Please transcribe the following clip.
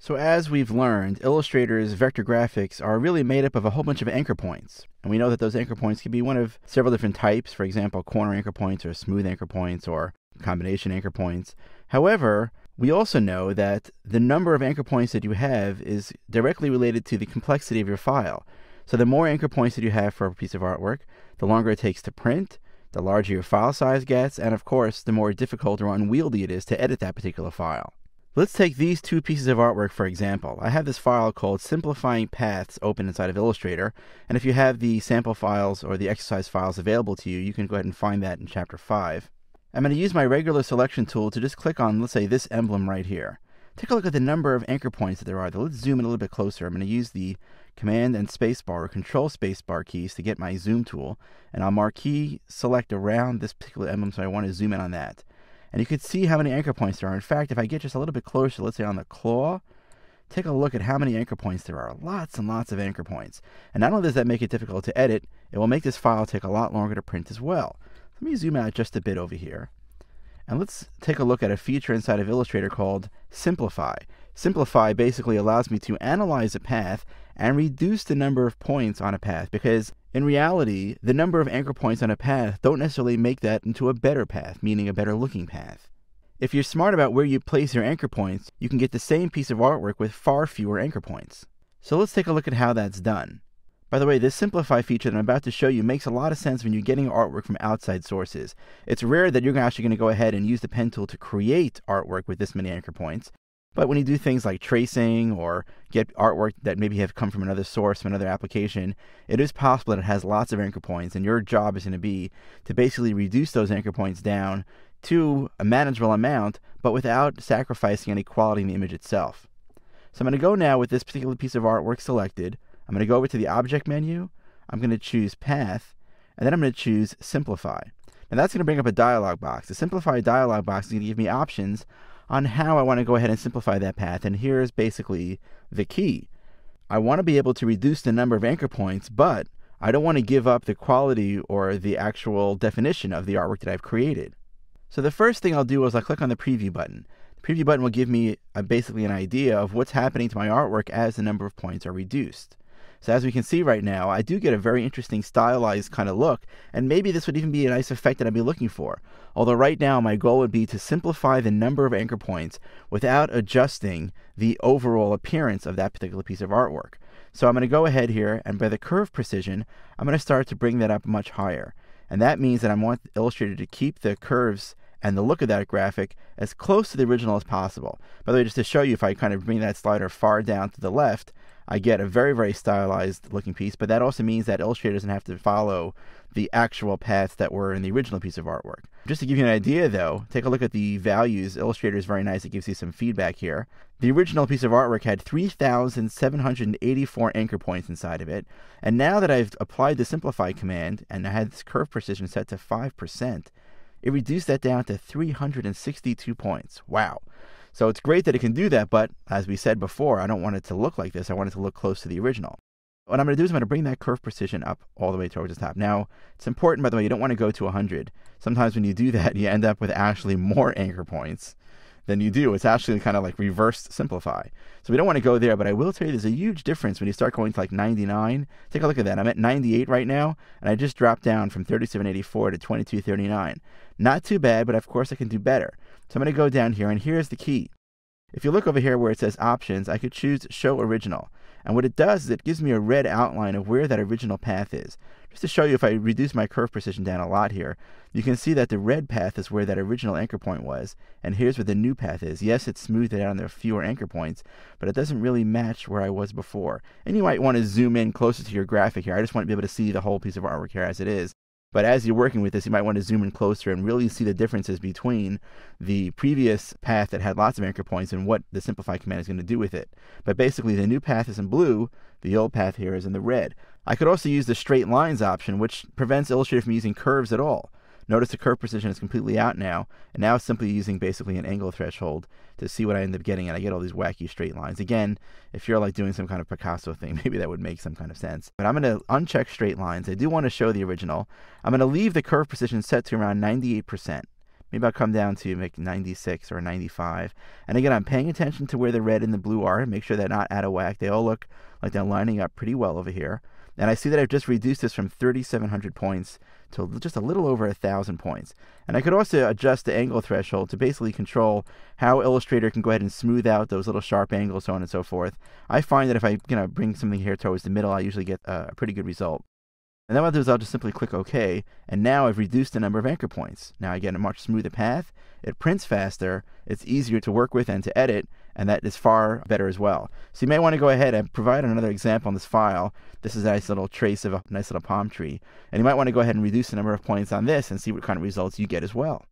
So as we've learned, Illustrator's vector graphics are really made up of a whole bunch of anchor points. And we know that those anchor points can be one of several different types, for example, corner anchor points or smooth anchor points or combination anchor points. However, we also know that the number of anchor points that you have is directly related to the complexity of your file. So the more anchor points that you have for a piece of artwork, the longer it takes to print, the larger your file size gets, and of course, the more difficult or unwieldy it is to edit that particular file. Let's take these two pieces of artwork for example. I have this file called Simplifying Paths open inside of Illustrator, and if you have the sample files or the exercise files available to you, you can go ahead and find that in Chapter 5. I'm going to use my regular selection tool to just click on, let's say, this emblem right here. Take a look at the number of anchor points that there are. Let's zoom in a little bit closer. I'm going to use the Command and Spacebar or Control Spacebar keys to get my zoom tool, and I'll marquee select around this particular emblem, so I want to zoom in on that. And you can see how many anchor points there are. In fact, if I get just a little bit closer, let's say on the claw, take a look at how many anchor points there are. Lots and lots of anchor points. And not only does that make it difficult to edit, it will make this file take a lot longer to print as well. Let me zoom out just a bit over here. And let's take a look at a feature inside of Illustrator called Simplify. Simplify basically allows me to analyze a path and reduce the number of points on a path, because in reality, the number of anchor points on a path don't necessarily make that into a better path, meaning a better looking path. If you're smart about where you place your anchor points, you can get the same piece of artwork with far fewer anchor points. So let's take a look at how that's done. By the way, this Simplify feature that I'm about to show you makes a lot of sense when you're getting artwork from outside sources. It's rare that you're actually going to go ahead and use the pen tool to create artwork with this many anchor points. But when you do things like tracing or get artwork that maybe have come from another source, from another application, it is possible that it has lots of anchor points, and your job is going to be to basically reduce those anchor points down to a manageable amount, but without sacrificing any quality in the image itself. So I'm going to go now with this particular piece of artwork selected. I'm going to go over to the Object menu. I'm going to choose Path, and then I'm going to choose Simplify. Now that's going to bring up a dialog box. The Simplify dialog box is going to give me options on how I want to go ahead and simplify that path, and here's basically the key. I want to be able to reduce the number of anchor points, but I don't want to give up the quality or the actual definition of the artwork that I've created. So the first thing I'll do is I'll click on the Preview button. The Preview button will give me basically an idea of what's happening to my artwork as the number of points are reduced. So as we can see right now, I do get a very interesting stylized kind of look, and maybe this would even be a nice effect that I'd be looking for. Although right now my goal would be to simplify the number of anchor points without adjusting the overall appearance of that particular piece of artwork. So I'm going to go ahead here, and by the curve precision, I'm going to start to bring that up much higher. And that means that I want Illustrator to keep the curves and the look of that graphic as close to the original as possible. By the way, just to show you, if I kind of bring that slider far down to the left, I get a very, very stylized looking piece, but that also means that Illustrator doesn't have to follow the actual paths that were in the original piece of artwork. Just to give you an idea though, take a look at the values. Illustrator is very nice. It gives you some feedback here. The original piece of artwork had 3,784 anchor points inside of it, and now that I've applied the Simplify command and I had this curve precision set to 5%, it reduced that down to 362 points. Wow. So it's great that it can do that, but as we said before, I don't want it to look like this. I want it to look close to the original. What I'm going to do is I'm going to bring that curve precision up all the way towards the top. Now, it's important, by the way, you don't want to go to 100. Sometimes when you do that, you end up with actually more anchor points than you do. It's actually kind of like reversed simplify. So we don't want to go there, but I will tell you there's a huge difference when you start going to like 99. Take a look at that. I'm at 98 right now, and I just dropped down from 3784 to 2239. Not too bad, but of course I can do better. So I'm going to go down here, and here's the key. If you look over here where it says Options, I could choose Show Original. And what it does is it gives me a red outline of where that original path is. Just to show you, if I reduce my curve precision down a lot here, you can see that the red path is where that original anchor point was, and here's where the new path is. Yes, it's smoothed out and there are fewer anchor points, but it doesn't really match where I was before. And you might want to zoom in closer to your graphic here. I just want to be able to see the whole piece of artwork here as it is. But as you're working with this, you might want to zoom in closer and really see the differences between the previous path that had lots of anchor points and what the Simplify command is going to do with it. But basically, the new path is in blue, the old path here is in the red. I could also use the Straight Lines option, which prevents Illustrator from using curves at all. Notice the curve precision is completely out now, and now it's simply using basically an angle threshold to see what I end up getting, and I get all these wacky straight lines. Again, if you're like doing some kind of Picasso thing, maybe that would make some kind of sense. But I'm going to uncheck straight lines. I do want to show the original. I'm going to leave the curve precision set to around 98%. Maybe I'll come down to make 96 or 95. And again, I'm paying attention to where the red and the blue are and make sure they're not out of whack. They all look like they're lining up pretty well over here. And I see that I've just reduced this from 3,700 points to just a little over 1,000 points. And I could also adjust the angle threshold to basically control how Illustrator can go ahead and smooth out those little sharp angles, so on and so forth. I find that if I bring something here towards the middle, I usually get a pretty good result. And then what I'll do is I'll just simply click OK, and now I've reduced the number of anchor points. Now I get a much smoother path, it prints faster, it's easier to work with and to edit, and that is far better as well. So you may want to go ahead and provide another example on this file. This is a nice little trace of a nice little palm tree. And you might want to go ahead and reduce the number of points on this and see what kind of results you get as well.